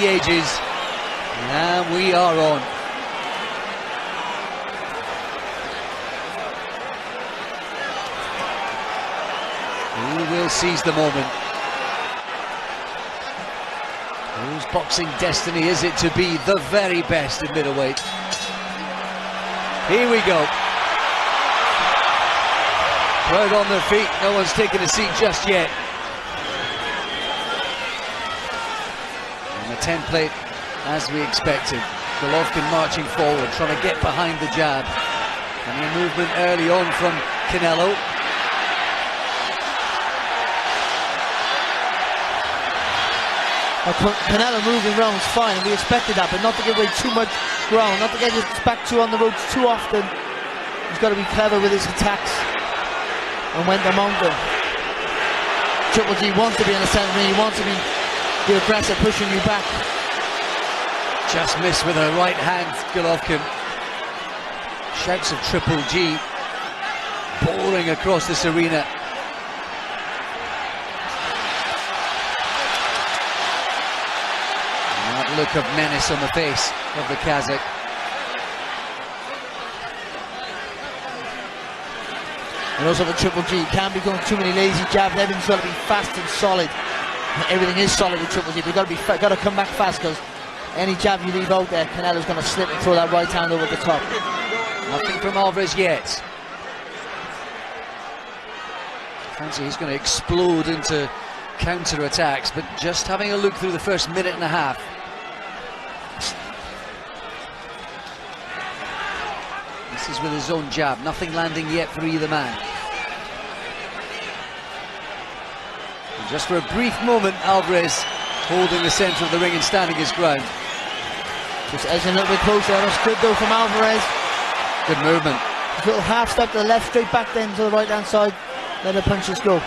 the ages, and we are on. Who will seize the moment? Whose boxing destiny is it to be the very best in middleweight? Here we go. Crowd on their feet, no one's taken a seat just yet. And the template as we expected. Головкин marching forward, trying to get behind the jab. And the movement early on from Canelo. Canelo moving around is fine, and we expected that, but not to give away too much ground, not to get his back two on the ropes too often. He's got to be clever with his attacks and when to mount them. Triple G wants to be in the centre, he wants to be the aggressor, pushing you back. Just missed with a right hand, Головкин. Shouts of Triple G pouring across this arena. Look of menace on the face of the Kazakh. And also for Triple G, can't be going too many lazy jabs. Everything's got to be fast and solid. Everything is solid with Triple G. You've got to come back fast, because any jab you leave out there, Canelo's going to slip and throw that right hand over the top. Nothing from Alvarez yet. Fancy he's going to explode into counter attacks, but just having a look through the first minute and a half. This is with his own jab, nothing landing yet for either man. And just for a brief moment, Alvarez holding the centre of the ring and standing his ground. Just edging a little bit closer. That's good though from Alvarez. Good movement. A little half step to the left, straight back then to the right hand side. Let the punches go.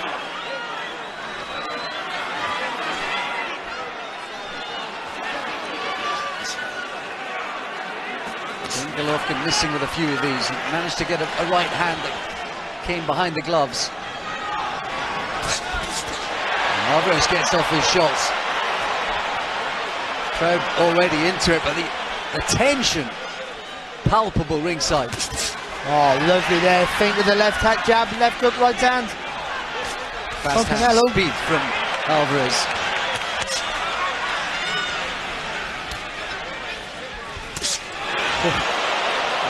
Головкin missing with a few of these. He managed to get a right hand that came behind the gloves. And Alvarez gets off his shots. Crowd already into it, but the tension palpable ringside. Oh, lovely there. Feint with the left hand jab, left hook, right hand. Fast hand speed from Alvarez.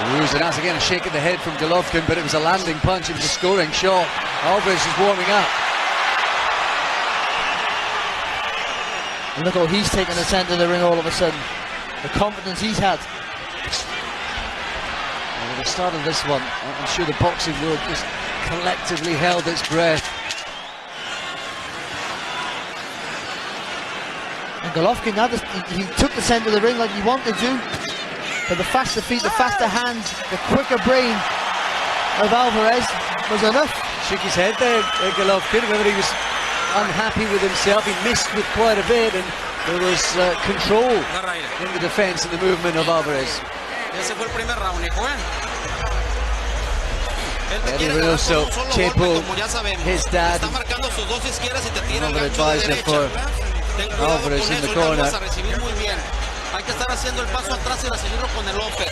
And that's again a shake of the head from Головкин, but it was a landing punch, it was a scoring shot. Alvarez is warming up. And look how he's taken the centre of the ring all of a sudden. The confidence he's had. Well, at the start of this one, I'm sure the boxing world just collectively held its breath. And Головkin, he took the centre of the ring like he wanted to. But the faster feet, the faster hands, the quicker brain of Alvarez was enough. Shook his head there, Головkin, whether he was unhappy with himself. He missed with quite a bit, and there was control in the defense and the movement of Alvarez. Eddie Reynoso, Chepo, his dad, another advisor for Alvarez in the corner.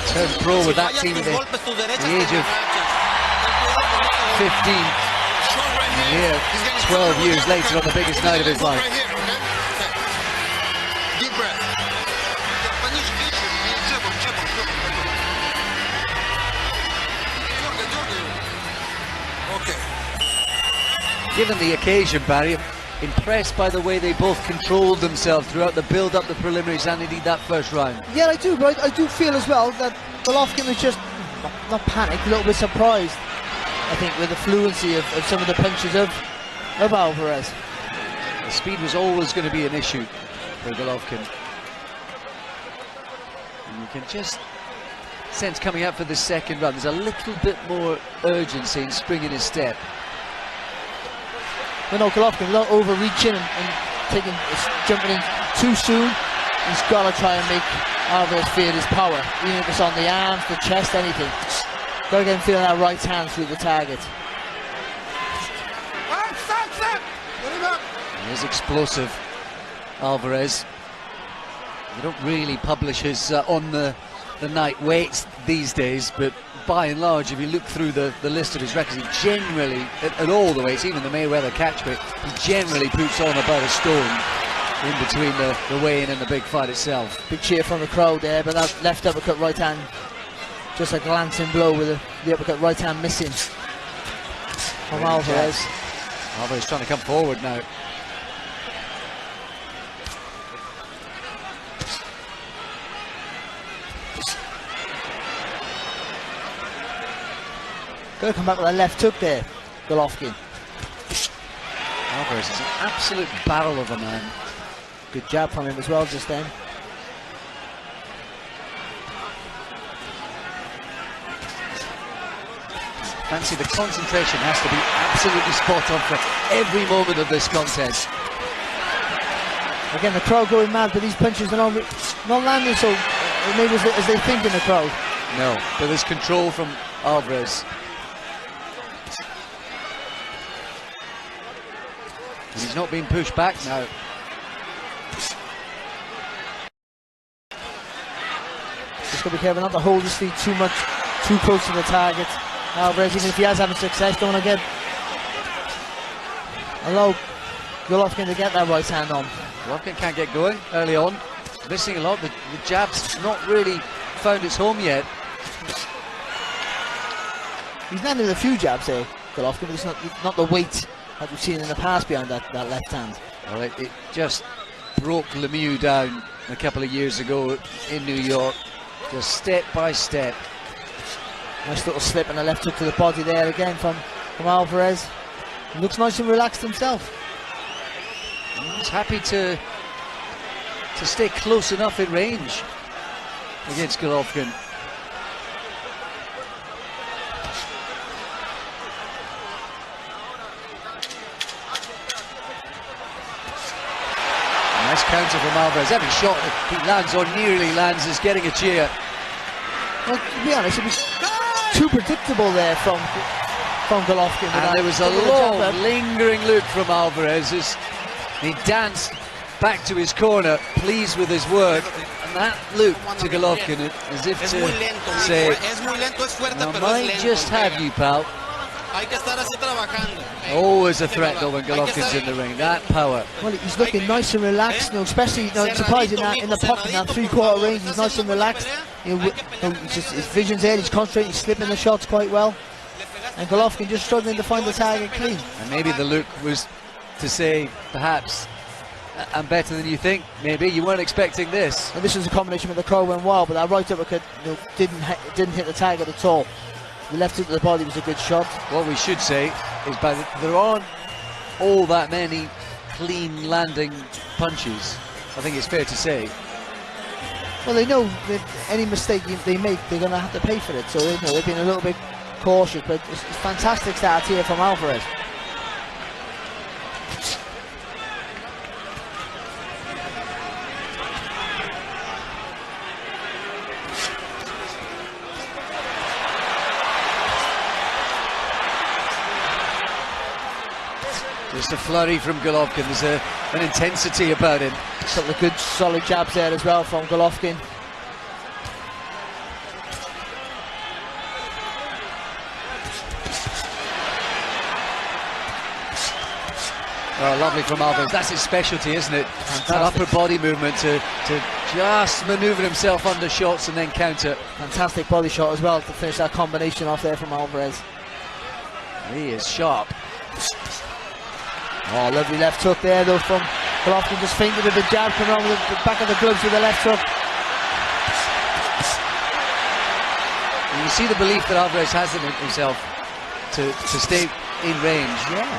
Turned pro with that team at the age of 15. And here, 12 years later, on the biggest night of his life. Deep breath. Okay. Given the occasion, Barry, impressed by the way they both controlled themselves throughout the build-up, the preliminaries, and indeed that first round. Yeah, I do, but I do feel as well that Головkin was just not panicked, a little bit surprised, I think, with the fluency of some of the punches of Alvarez. The speed was always going to be an issue for Головkin. And you can just sense coming out for the second round, there's a little bit more urgency and spring in his step. But no, Головkin not overreaching and jumping in too soon. He's got to try and make Alvarez feel his power, even if it's on the arms, the chest, anything. Got to get him feeling that right hand through the target. He is explosive, Alvarez. They don't really publish his on the night weights these days, but by and large, if you look through the list of his records, he generally, at all the weights, even the Mayweather catch weight, he generally puts on about a stone in between the weigh-in and the big fight itself. Big cheer from the crowd there, but that left uppercut right hand, just a glancing blow with the uppercut right hand missing from Alvarez. Alvarez trying to come forward now. Going to come back with a left hook there, Головкин. Alvarez is an absolute barrel of a man. Good jab from him as well just then. Fancy the concentration has to be absolutely spot on for every moment of this contest. Again, the crowd going mad, but these punches are not landing so maybe as they think in the crowd. No, but there's control from Alvarez. And he's not being pushed back now. Just got to be careful not to hold his feet too much, too close to the target. Alvarez, even if he has having success, don't want to allow Головкin to get that right hand on. Головkin can't get going early on. Missing a lot. The jab's not really found its home yet. He's landed with a few jabs there, Головkin, but it's not the weight that we've seen in the past behind that left hand. Well, it just broke Lemieux down a couple of years ago in New York, just step by step. Nice little slip and a left hook to the body there again from Alvarez. He looks nice and relaxed himself. He's happy to stay close enough in range against Головkin. Nice counter from Alvarez. Every shot he lands or nearly lands is getting a cheer. Well, to be honest, it was too predictable there from Головkin. And there was a long, lingering look from Alvarez as he danced back to his corner, pleased with his work. And that look to Головkin as if to say, I might just have you, pal. Always a threat though when Головkin's in the ring, that power. Well, he's looking nice and relaxed, especially surprising that in the pocket, in that three-quarter range, he's nice and relaxed. His vision's there, he's concentrating, he's slipping the shots quite well. And Головkin just struggling to find the target clean. And maybe the look was to say, perhaps, I'm better than you think. Maybe you weren't expecting this. And this was a combination with the crowd went wild, but that right uppercut didn't hit the target at all. The left hook to the body was a good shot. What we should say is there aren't all that many clean landing punches. I think it's fair to say. Well, they know that any mistake they make, they're going to have to pay for it. So they've been a little bit cautious, but it's fantastic start here from Alvarez. Just a flurry from Головkin. There's an intensity about him. Some of the good solid jabs there as well from Головkin. Oh, lovely from Alvarez. That's his specialty, isn't it? Fantastic. That upper body movement to just manoeuvre himself under shots and then counter. Fantastic body shot as well to finish that combination off there from Alvarez. He is sharp. Oh, lovely left hook there though from Головkin, just feinted with the jab, coming on with the back of the gloves with the left hook. And you see the belief that Alvarez has in himself to stay in range. Yeah.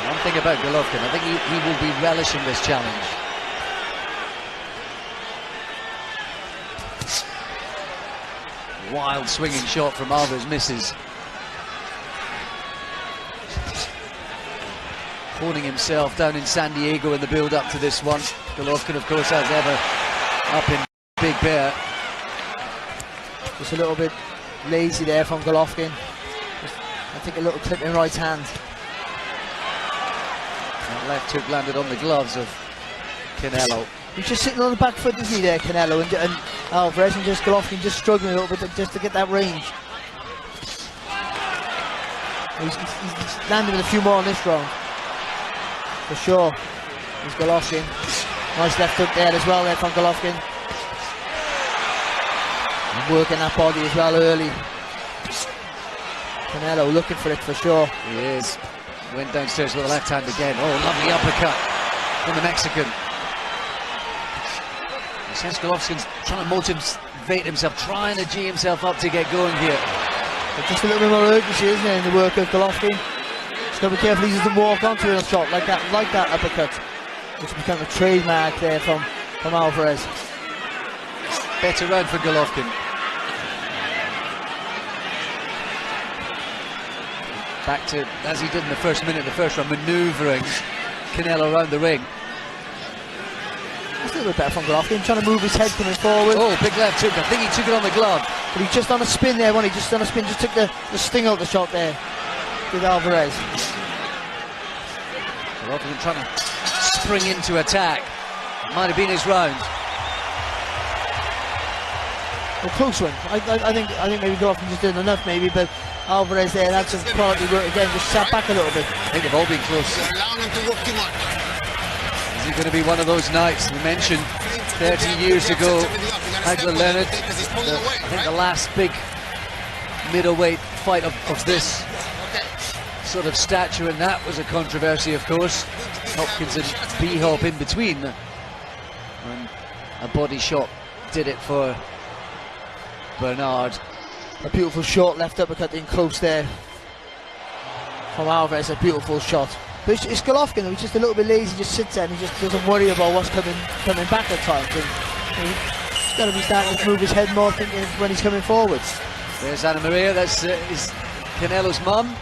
One thing about Головkin, I think he will be relishing this challenge. Wild swinging shot from Alvarez, misses. Honing himself down in San Diego in the build-up to this one. Головkin, of course, as ever, up in Big Bear. Just a little bit lazy there from Головkin. I think a little clip in right hand. That left hook landed on the gloves of Canelo. He's just sitting on the back foot, isn't he, there, Canelo, and Alvarez, and just Головкин just struggling a little bit just to get that range. He's landing with a few more in this round, for sure. He's Головкin. Nice left hook there as well there from Головкin. And working that body as well early. Canelo looking for it for sure. He is. Went downstairs with the left hand again. Oh, lovely uppercut from the Mexican. He says Golovkin's trying to motivate himself, trying to G himself up to get going here. But just a little bit more urgency, isn't there, in the work of Головkin. Just got to be careful he doesn't walk onto a shot like that uppercut, which became a trademark there from Alvarez. Better round for Головkin. Back to, as he did in the first minute, the first round, manoeuvring Canelo around the ring. It's a little bit better from Головkin, trying to move his head coming forward. Oh, big left hook. I think he took it on the glove. But he's just on a spin there, wasn't he? Just on a spin, just took the sting out of the shot there with Alvarez. Головkin trying to spring into attack. Might have been his round. A close one. I think maybe Головkin just did enough, maybe, but Alvarez there had some quality work again, just sat back a little bit. I think they've all been close. Is it going to be one of those nights we mentioned 30 years ago? Hagler Leonard, I think the last big middleweight fight of this sort of stature, and that was a controversy, of course. Hopkins and B-Hop in between, and a body shot did it for Bernard. A beautiful short left uppercut in close there from Alvarez, a beautiful shot. But it's Головkin, he's just a little bit lazy, just sits there and he just doesn't worry about what's coming back at times. And he's got to be starting to move his head more thinking when he's coming forwards. There's Anna Maria, that's is Canelo's mum.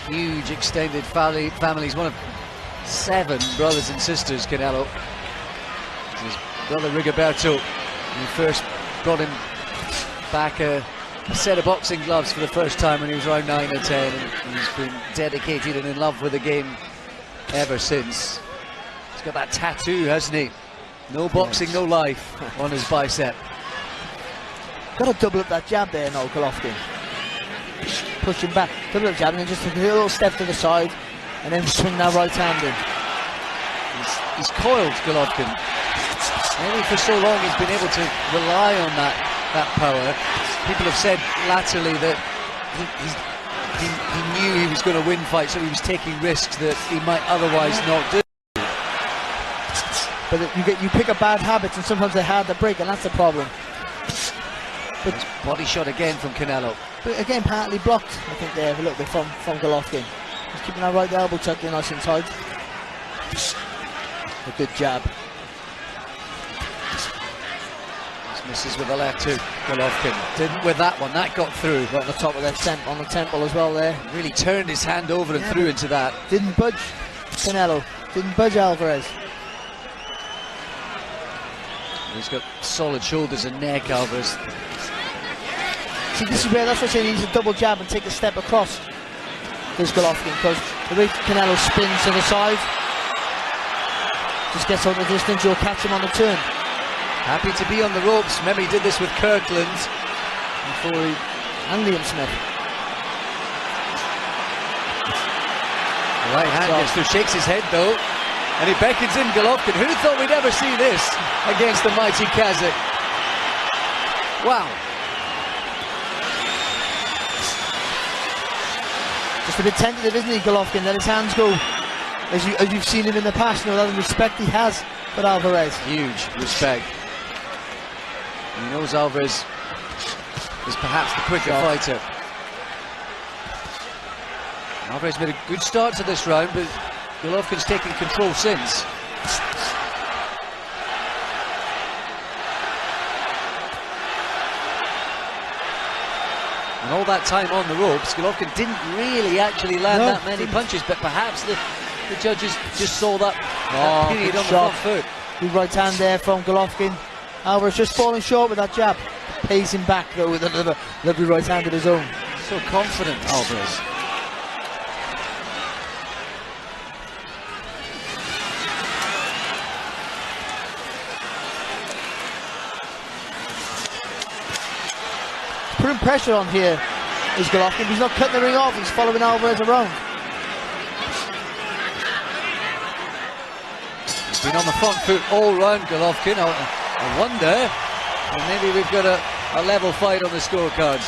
Huge extended family. He's one of 7 brothers and sisters, Canelo. His brother Rigoberto, he first brought him back a set of boxing gloves for the first time when he was around 9 or 10, and he's been dedicated and in love with the game ever since. He's got that tattoo, hasn't he? No boxing, no life on his bicep. Got to double up that jab there now, Головkin. Push him back, double up jab, and then just take a little step to the side, and then swing that right hand in. He's coiled, Головkin. Maybe for so long he's been able to rely on that power. People have said latterly that he knew he was going to win fights, so he was taking risks that he might otherwise not do. But you pick up bad habits, and sometimes they're hard to break, and that's the problem. But body shot again from Canelo. But again, partly blocked, I think, there a little bit from Головkin. He's keeping that right elbow tucked in nice and tight. A good jab. Misses with the left hook, Головkin. Didn't with that one, that got through. Right on the top of that on the temple as well there. Really turned his hand over and threw into that. Didn't budge Canelo, didn't budge Alvarez. He's got solid shoulders and neck, Alvarez. See, this is where that's what I'm saying, he needs a double jab and take a step across this Головkin, because the way Canelo spins to the side, just gets on the distance, you'll catch him on the turn. Happy to be on the ropes. Remember, he did this with Kirkland and Liam Smith. The right hand gets through, shakes his head though, and he beckons in Головkin. Who thought we'd ever see this against the mighty Kazakh? Wow. Just a bit tentative, isn't he, Головkin? Let his hands go, as you've seen him in the past. You know, that respect he has for Alvarez. Huge respect. He knows Alvarez is perhaps the quicker fighter. Alvarez made a good start to this round, but Golovkin's taken control since. And all that time on the ropes, Головkin didn't really actually land that many punches, but perhaps the judges just saw that period on the front foot. Good right hand there from Головkin. Alvarez just falling short with that jab. Pays him back though with another lovely right hand of his own. So confident, Alvarez. putting pressure on here is Головкин. He's not cutting the ring off, he's following Alvarez around. He's been on the front foot all round, Головкin. I wonder, and maybe we've got a level fight on the scorecards.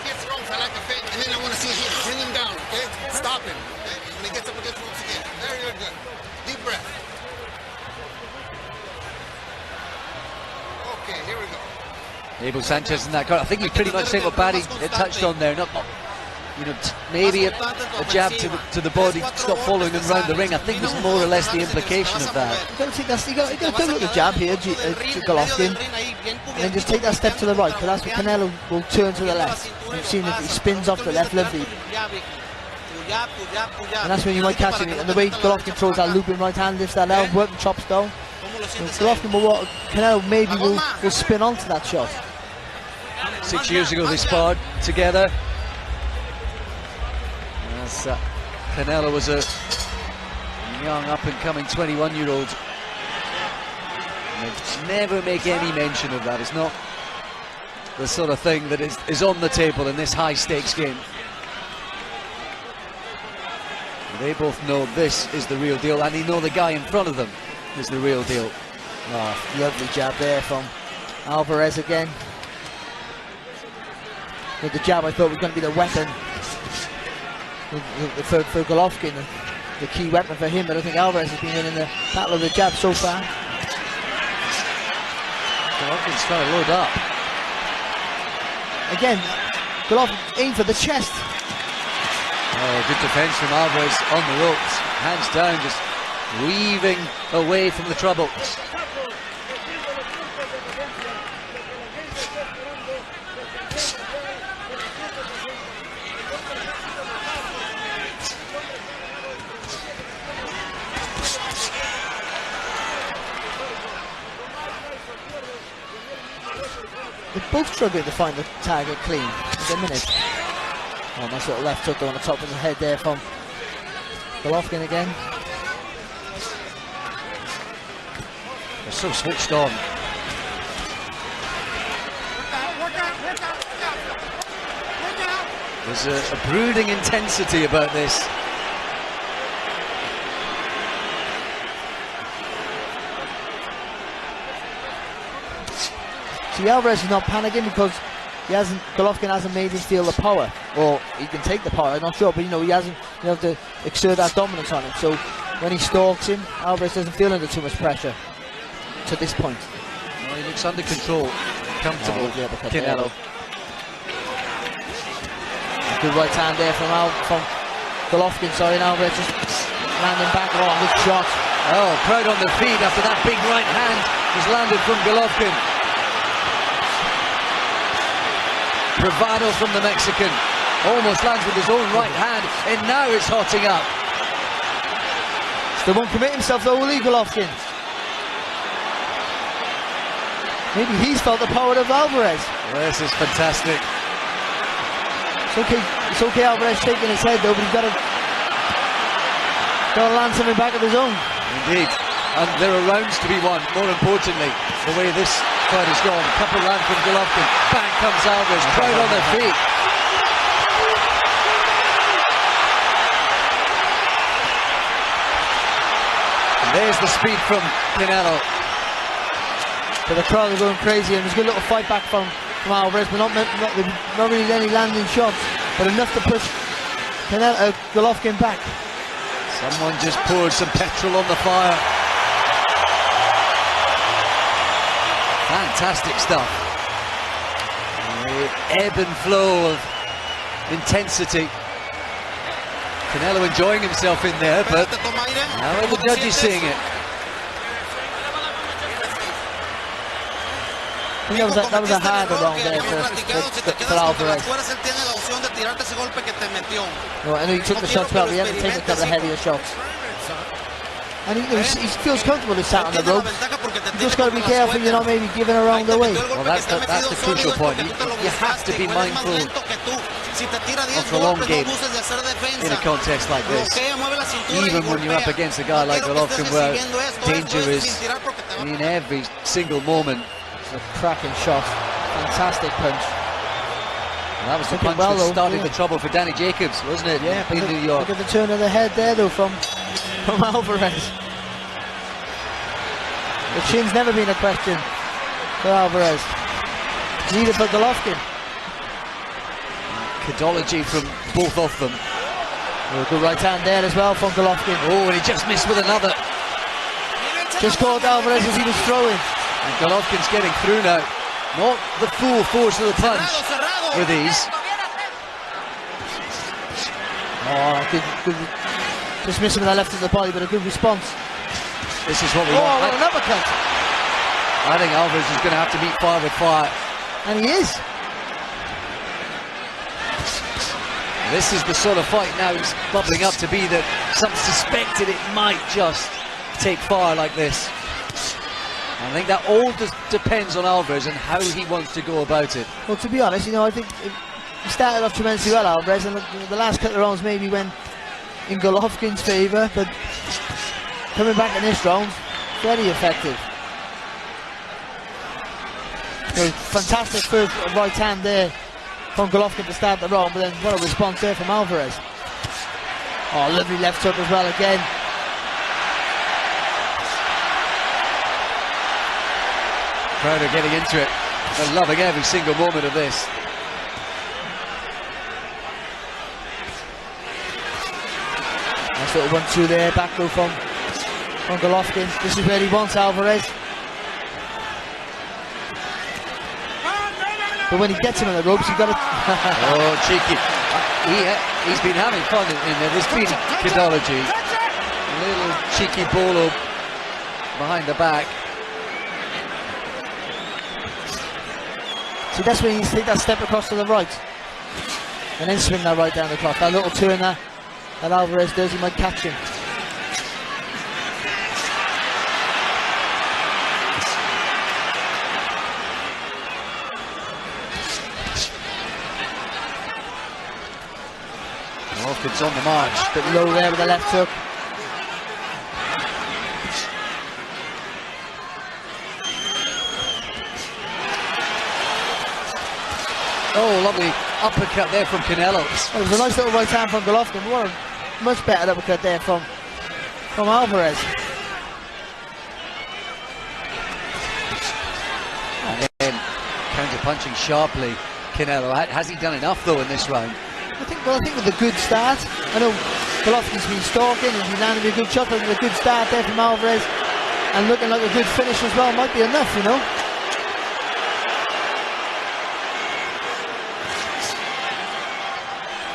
Gets ropes, I like the fit, and then I want to see him bring him down, okay? Stop him. Okay? When he gets up against ropes again. Very good. Deep breath. Okay, here we go. Abel Sanchez in that corner. I think you pretty much said what Barry touched on there. Not, you know, maybe a jab to the body, stop following him round the ring. I think was more or less the implication of that. You got to go with the jab here, to Головkin, and then just take that step to the right, because that's what Canelo will turn to the left. You've seen that he spins off the left, lovely. And that's when you might catch him. And the way Головkin throws that looping right hand, lifts that out, working chops down. So Головkin will, Canelo maybe will spin onto that shot. 6 years ago they sparred together. As Canelo was a young up-and-coming 21-year-old. They never make any mention of that. It's not the sort of thing that is on the table in this high-stakes game. They both know this is the real deal, and they know the guy in front of them is the real deal. Oh, lovely jab there from Alvarez again. With the jab, I thought was going to be the weapon for Головkin, the key weapon for him, but I think Alvarez has been winning the battle of the jab so far. Головkin's trying to load up. Again, Головkin aim for the chest. Oh, good defense from Alvarez on the ropes. Hands down, just weaving away from the trouble. They're both struggling to find the target clean at the minute. Oh, nice little left hook on the top of the head there from Головkin again. They're so switched on. There's a brooding intensity about this. See, Alvarez is not panicking because Головkin hasn't made him feel the power, or he can take the power, I'm not sure, but he hasn't been able to exert that dominance on him. So when he stalks him, Alvarez doesn't feel under too much pressure to this point. Well, he looks under control, comfortable, Canelo. Good right hand there from Головkin, sorry, and Alvarez just landing back. Oh, good shot. Oh, crowd on their feet after that big right hand was landed from Головkin. Bravado from the Mexican, almost lands with his own right hand, and now it's hotting up. Still won't commit himself though, will he, Головkin? Maybe he's felt the power of Alvarez. Well, this is fantastic. It's okay Alvarez shaking his head though, but he's got to land something back of his own. Indeed, and there are rounds to be won, more importantly, the way this fight has gone. Couple round from Головkin, back comes Alvarez, crowd on their feet. And there's the speed from Canelo. But the crowd are going crazy, and there's a good little fight back from Alvarez, but not really any landing shots, but enough to push Головkin back. Someone just poured some petrol on the fire. Fantastic stuff. The ebb and flow of intensity. Canelo enjoying himself in there, but how are the judges seeing it? I think that was a harder round there for Alvarez. No, I know he took the shots well, but he hasn't taken a couple of heavier shots. And he feels comfortable to sat on the ropes. You just got to be careful you're not maybe giving around away. Well, that's the crucial point. You have to be mindful of the long game in a contest like this. Even when you're up against a guy like Головkin, where danger is in every single moment. It's a cracking shot. Fantastic punch. And that was the punch well, that though, started yeah. the trouble for Danny Jacobs, wasn't it? Yeah, in New York. Look at the turn of the head there, though, from Alvarez. The chin's never been a question for Alvarez. Neither for Головкин. Pedology from both of them. Oh, good right hand there as well from Головкin. Oh, and he just missed with another. Just caught Alvarez as he was throwing. And Golovkin's getting through now. Not the full force of the punch with these. Oh, good. Just missing with the left of the body, but a good response. This is what we Oh, want. what an uppercut. I think Alvarez is going to have to meet fire with fire. And he is. This is the sort of fight now it's bubbling up to be that some suspected it might just take fire like this. I think that all just depends on Alvarez and how he wants to go about it. Well, to be honest, you know, I think he started off tremendously well, Alvarez, and the last couple of rounds maybe went in Golovkin's favour, but coming back in this round, very effective. So, fantastic first right hand there from Головкин to start the round, but then what a response there from Alvarez. Oh, lovely left hook as well again. Crowd are getting into it. They're loving every single moment of this. Nice little 1-2 there, back row from Головкin. This is where he wants Alvarez. But when he gets him on the ropes, you've got to... Oh, cheeky. He's been having fun in there. There's been pedology. A little cheeky bolo behind the back. See, that's when you take that step across to the right. And then swing that right down the clock. That little turn that Alvarez does, he might catch him. Головkin's on the march. Bit low there with the left hook. Oh, lovely uppercut there from Canelo. Well, it was a nice little right hand from Головkin. What a much better uppercut there from Alvarez. And then counter-punching sharply, Canelo. Has he done enough though in this round? I think with a good start. I know Golovkin's been stalking and he's landing a good shot, but with a good start there from Alvarez and looking like a good finish as well might be enough, you know.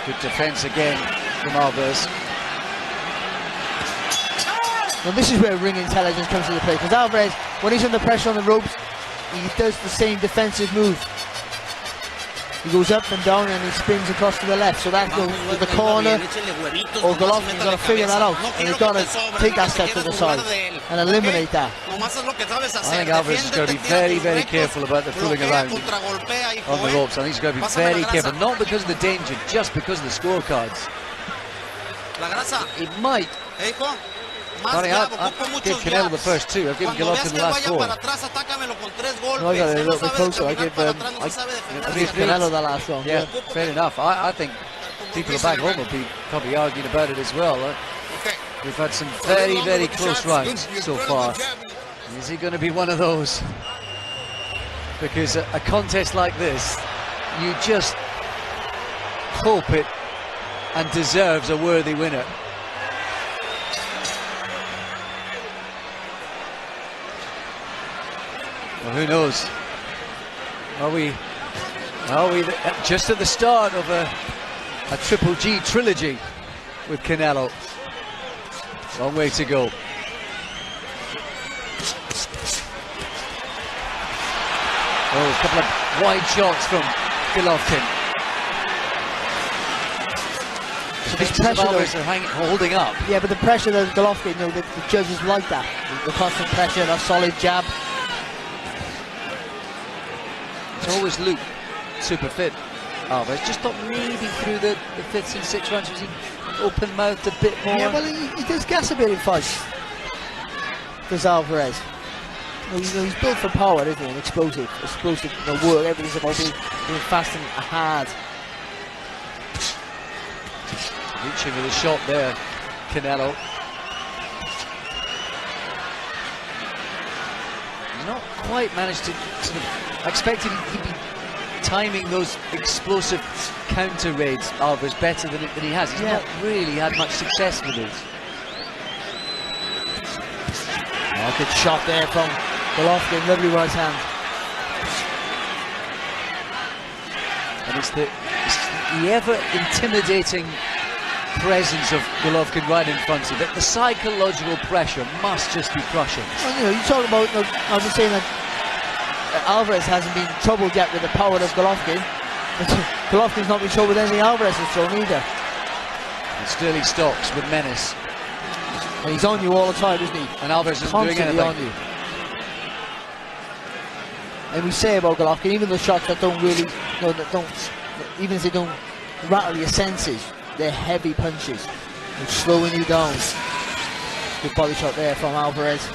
Good defense again from Alvarez. Well, this is where ring intelligence comes into play, because Alvarez, when he's under pressure on the ropes, he does the same defensive move. He goes up and down and he spins across to the left, so that's the corner, or Golovkin's got to figure that out, and he's got to take that step to the side and eliminate that. I think Alvarez is going to be very, very careful about the fooling around on the ropes. I think he's going to be very careful, not because of the danger, just because of the scorecards. It might. I gave Canelo the first two. I've given Головkin the last four. No, I got it a little bit closer. I gave Canelo the last round. Yeah, fair enough. I think people back home will be probably arguing about it as well. We've had some very, very close rounds so far. Is he going to be one of those? Because a contest like this, you just hope it and deserves a worthy winner. Well, who knows? Are we just at the start of a Triple G trilogy with Canelo? Long way to go. Oh, a couple of wide shots from Головkin. So this pressure holding up. Yeah, but the pressure that Головkin, you know, the judges like that. The constant pressure, that solid jab. It's always looked super fit. Alvarez just thought maybe through the fifth and sixth rounds was he open-mouthed a bit more. Yeah, well, he does gas a bit in fights. Does Alvarez. He's built for power, isn't he? And explosive work. Everything's about being fast and hard. Reaching with a shot there, Canelo. He's not quite managed to sort of. I expected he'd be timing those explosive counter raids, Alvarez, better than he has. He's not really had much success with these. Oh, good shot there from Головкин, lovely right hand. And it's the ever-intimidating presence of Головкin right in front of you. The psychological pressure must just be crushing. Well, you talk about, I was saying that Alvarez hasn't been troubled yet with the power of Головkin. Golovkin's not been troubled with anything Alvarez has thrown either. And still he stalks with menace. And he's on you all the time, isn't he? And Alvarez isn't doing anything. On you. And we say about Головkin, even the shots that don't really, even if they don't rattle your senses, they're heavy punches. They're slowing you down. Good body shot there from Alvarez.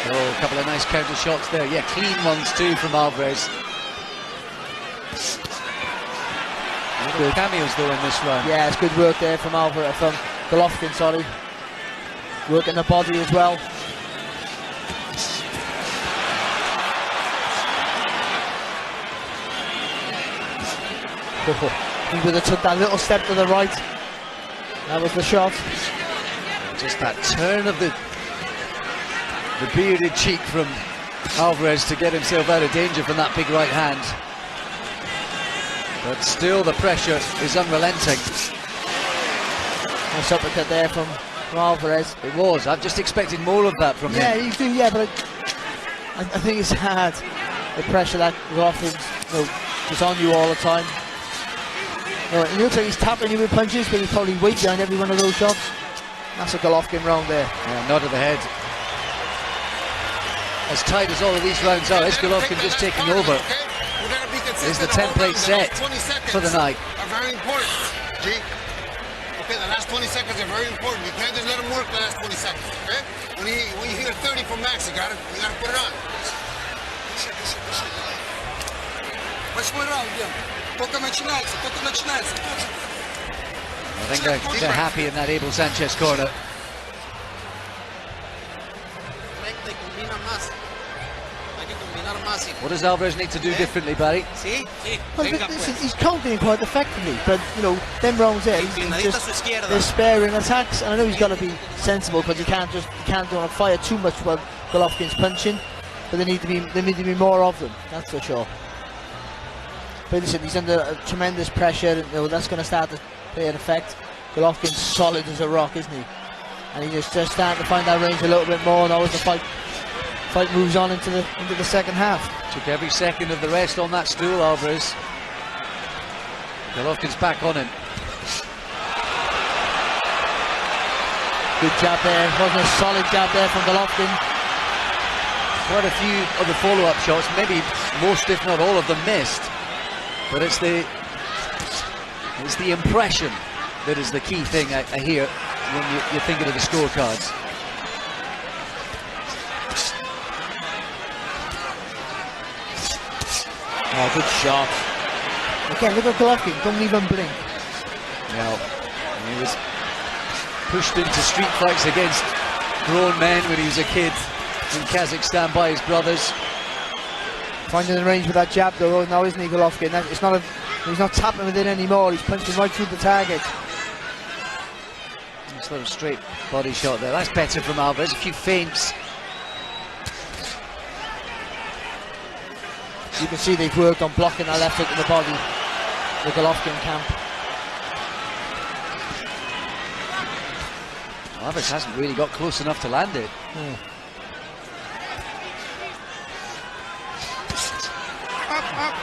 Oh, a couple of nice counter shots there. Yeah, clean ones too from Alvarez. Little cameos though in this round. Yeah, it's good work there from Alvarez, from Головkin, sorry. Working the body as well. He would have took that little step to the right. That was the shot. Just that turn of the bearded cheek from Alvarez to get himself out of danger from that big right hand. But still the pressure is unrelenting. Nice uppercut there from Alvarez. It was. I've just expected more of that from him. Yeah, you do, yeah, but I think it's hard. The pressure that Головkin is on you all the time. It looks like he's tapping you with punches, but he's probably weight behind every one of those shots. That's a Головkin round there. Yeah, nod of the head. As tight as all of these rounds are, is Головkin just taking over? Is the template set for the night? Are very important, G. Okay, the last 20 seconds are very important. You can't just let him work the last 20 seconds, okay? When you hear 30 from Max, you gotta put it on. I think they're happy in that Abel Sanchez corner. What does Alvarez need to do differently, Barry? Well, listen, he's countering quite effectively, but them rounds there, they're sparing attacks, and I know he's got to be sensible because you can't fire too much while Golovkin's punching, but there need to be more of them. That's for sure. But listen, he's under tremendous pressure, and that's going to start to play an effect. Golovkin's solid as a rock, isn't he? And he's just starting to find that range a little bit more now as the fight moves on into the second half. Took every second of the rest on that stool, Alvarez. Golovkin's back on him. Good jab there. Wasn't a solid jab there from Головкин. Quite a few of the follow-up shots, maybe most if not all of them missed. But it's the impression that is the key thing I hear when you're thinking of the scorecards. Oh, good shot. Again, look at Головкin, don't even blink. Now, he was pushed into street fights against grown men when he was a kid in Kazakhstan by his brothers. Finding the range with that jab though, now isn't he, Головkin? He's not tapping with it anymore, he's punching right through the target. Sort of straight body shot there. That's better from Alvarez. A few feints. You can see they've worked on blocking that left hook in the body, the Головkin camp. Alvarez hasn't really got close enough to land it.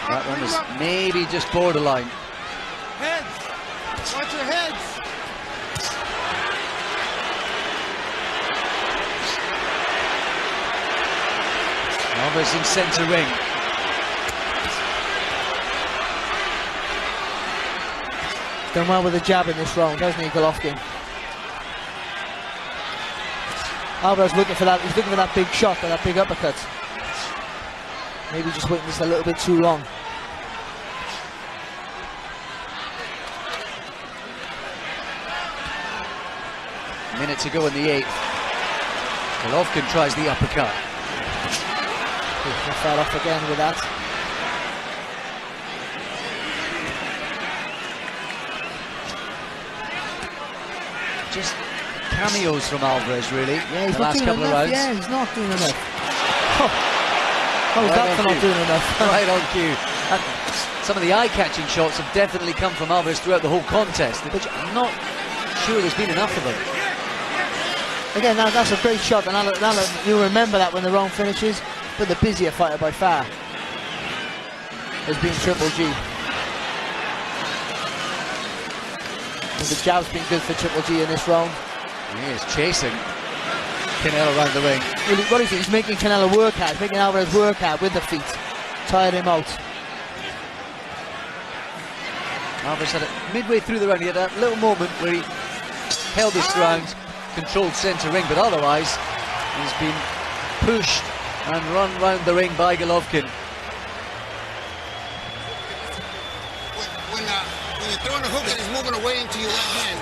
That one was maybe just borderline. Heads! Watch your heads! Alvarez in centre ring. Done well with the jab in this round, hasn't he, Головkin? Alvarez looking for that. He's looking for that big shot, or that big uppercut. Maybe just waiting just a little bit too long. Minute to go in the 8th. Головкin tries the uppercut. He fell off again with that. Just cameos from Alvarez, really. Yeah, he's the not last doing couple enough. of rounds. Yeah, he's not doing enough. What was that for not doing enough? Right on cue. And some of the eye-catching shots have definitely come from Alvarez throughout the whole contest, but I'm not sure there's been enough of them. Again, that's a great shot, and you'll remember that when the round finishes. But the busier fighter by far has been Triple G. And the jab's been good for Triple G in this round. He is chasing Canelo around the ring. Well, what is it? He's making Canelo work hard, making Alvarez work hard with the feet. Tired him out. Alvarez had it midway through the round. He had that little moment where he held his ground, controlled centre ring, but otherwise he's been pushed and run round the ring by Головкin. When you're throwing a hook and he's moving away into your right hand,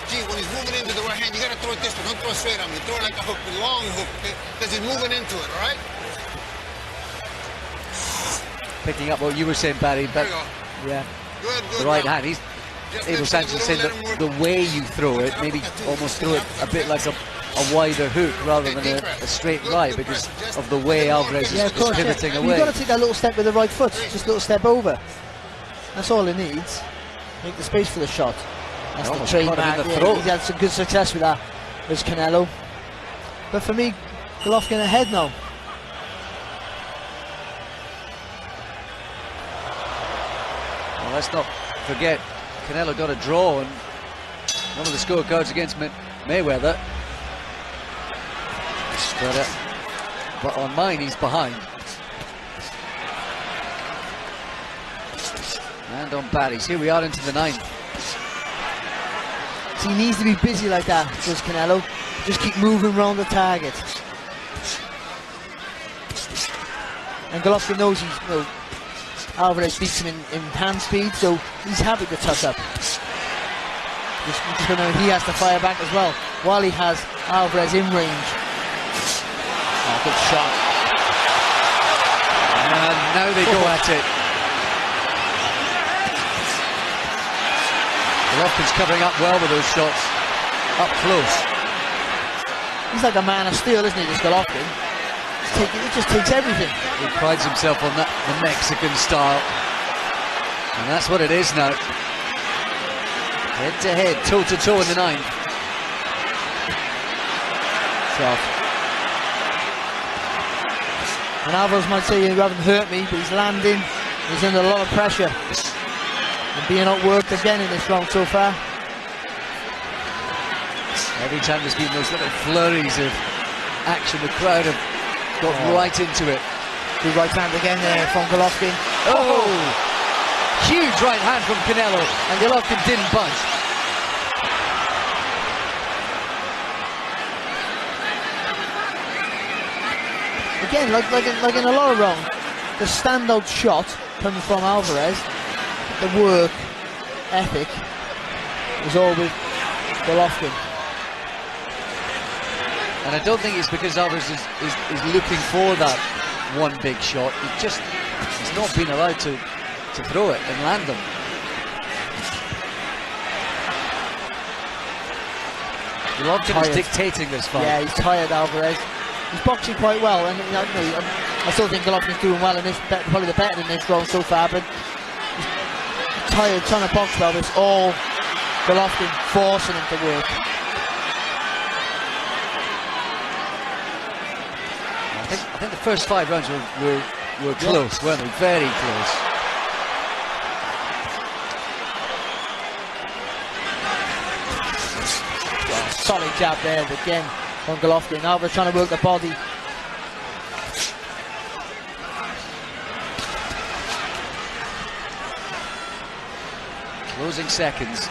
gee, when he's moving into the right hand, you gotta throw it this way. Don't throw it straight on me. Throw it like a hook, a long hook, okay? Because he's moving into it, all right? Picking up what you were saying, Barry, but There you go. Yeah. Good, good. the right now. hand. He's Just Abel make sure Sanchez you saying don't that let him the work. way you throw it, maybe almost throw it a bit like a wider hook rather than a straight right, because of the way Alvarez Yeah, is of course. pivoting Yeah. away. You've got to take that little step with the right foot, just a little step over. That's all he needs. Make the space for the shot. That's the Almost caught him in trademark. the Yeah, throat. he's had some good success with that. There's Canelo. But for me, Головkin ahead now. Well, let's not forget, Canelo got a draw on one of the scorecards against Mayweather. But on mine, he's behind. And on Barry's, here we are into the 9th. So he needs to be busy like that, does Canelo. Just keep moving around the target. And Головkin knows Alvarez beats him in hand speed, so he's happy to tuck up. Just remember, he has to fire back as well, while he has Alvarez in range. Oh, good shot. And now they go at it. Головkin's covering up well with those shots, up close. He's like a man of steel, isn't he, this Головkin? He just takes everything. He prides himself on that, the Mexican style. And that's what it is now. Head to head, toe to toe in the 9th. Shot. And Alvarez might say, you haven't hurt me, but he's landing. He's under a lot of pressure. And being outworked again in this round so far. Every time there's been those little flurries of action, the crowd have got right into it. Good right hand again there from Головkin. Oh! Huge right hand from Canelo, and Головkin didn't budge. Again, like in a lot of rounds, the standout shot comes from Alvarez. The work ethic is all with Головkin. And I don't think it's because Alvarez is looking for that one big shot. He's not been allowed to throw it and land them. Головkin is dictating this fight. Yeah, he's tired, Alvarez. He's boxing quite well, and I still think Головkin's doing well in this, probably the better in this round so far, but he's tired, trying to box well. It's all Головkin forcing him to work. I think the first 5 rounds were close, weren't they? Very close. Solid jab there again from Головkin. Alvarez trying to work the body. Closing seconds.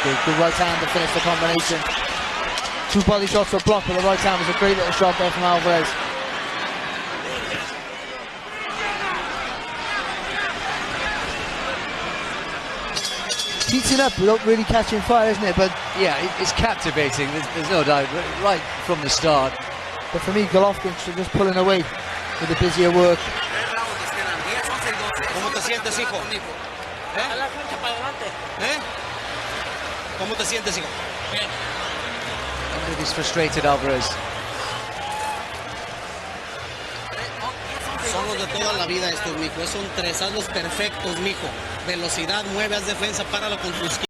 Good right hand to finish the combination. Two body shots were blocked, but the right hand was a great little shot there from Alvarez. Heating up without really catching fire, isn't it? But yeah, it's captivating. There's no doubt, right from the start. But for me, Головkin should just pulling away with the busier work. ¿Cómo te sientes, hijo? ¿Cómo te sientes, hijo? With his frustrated Alvarez. Son los de toda la vida estos, mijo. Son tres, hazlos perfectos, mijo. Velocidad, mueve, haz defensa, páralo con tu izquierda.